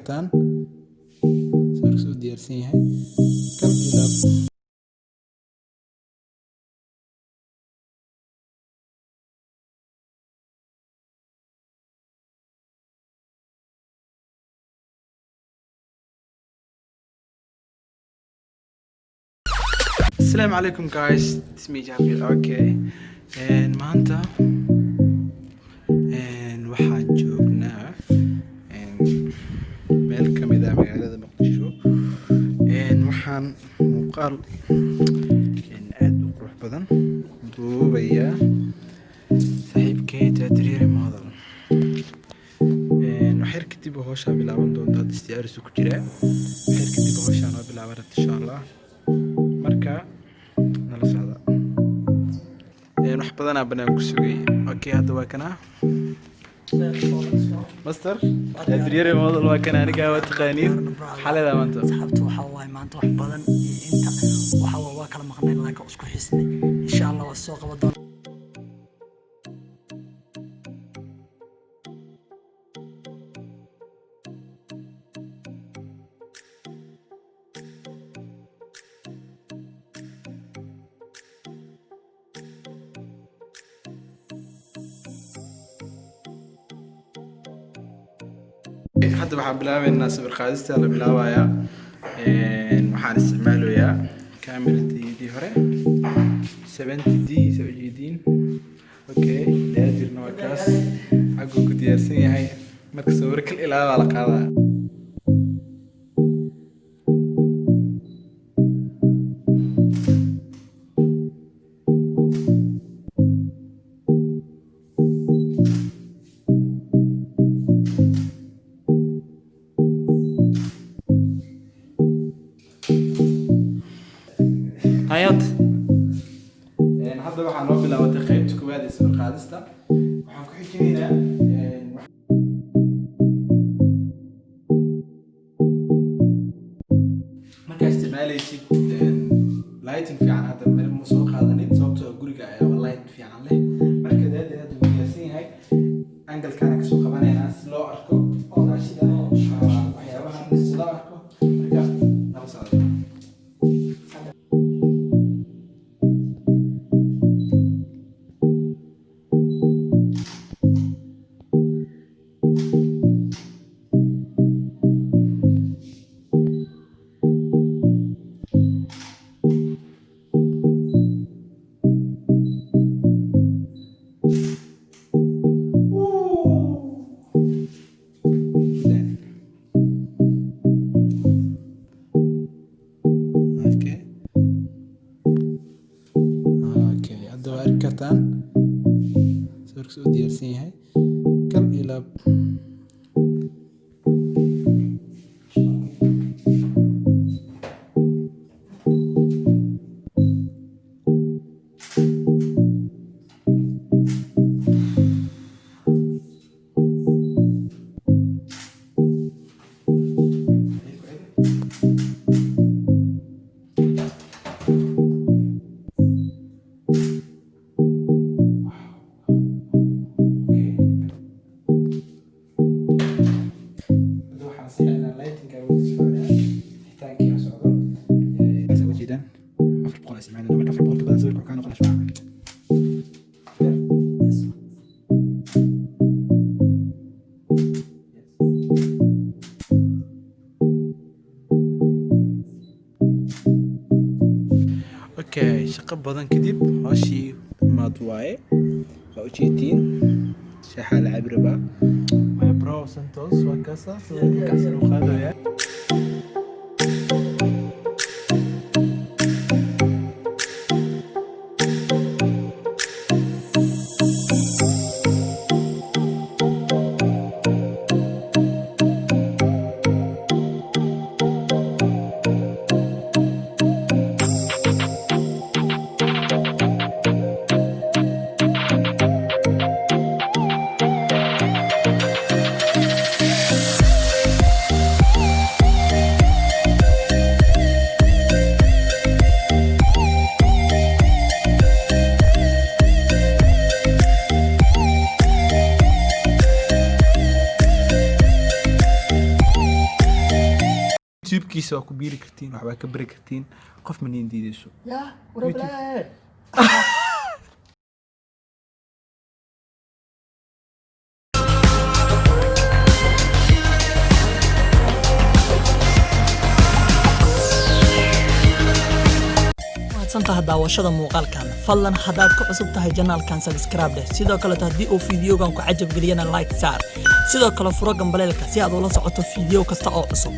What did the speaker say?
kartaan sawirka soo diyaarsan yahay kal ilaab. Assalamu alaikum guys, it's me Javier. Okay, and maanta waxaan joognaa meel ka mid ah magaalada Muqdisho. Waxaan muuqaal aad u qurux badan duubayaa saaxiibkay Tadriir Model. waxyar kadib hawsha bilaaban doonta hadda istiyaarisu ku jira. waxyar kadib hawsha noo bilaaban insha Allah. marka nala socda wax badan aan banaan ku sugay. Okay, hadda waa kana master Tadriir Model waa kana aniga waa taqaaniin xalada maanta saxabtu waxa waay maanta wax badan inta waxa waa kala maqnay laakiin isku xisnay insha Allah waa soo qaban doona. hadda waxaan bilaabaynaa sawir qaadista la bilaabayaa. waxaan isticmaalayaa kaamiradeedii hore 70D soo jeedin. okay, daadirna waa kaas xaggu ku diyaarsan yahay. marka sawir kale ilaa la qaadaa. hadda waxaan noo bilaabatay qaybta koowaad ee sawir qaadista. waxaan ku xijinaynaa markaa isticmaalaysid lighting fiican. hadda meel ma soo qaadanin sababtoo guriga ayaa light fiican leh. marka daadeed hadda wuu diyaarsan yahay. angalkaana kasoo qabanaynaa si loo arko raashida waxyaabahan si loo arko. marka nala socda. hadda waa arki kartaan sawirka soo diyaarsan yahay kal ilaab. okay, shaqo badan kadib hawshii maad waaye. waa u jeedin shaxa la cabraba my bro Santos waa kaasa sawirka kaasa loo qaadaya. youtube-kiisa waa ku biiri kartiin waxbaa ka bari kartiin qof ma niin diidayso يا وربنا santaha daawashada muuqaalkan fadlan hadaad ku cusub tahay channelkan subscribe leh sidoo kale haddii uu fiidiyogan ku cajab galiyana like saar sidoo kale furo gambaleelka si aad ula socoto fiidiyo kasta oo cusub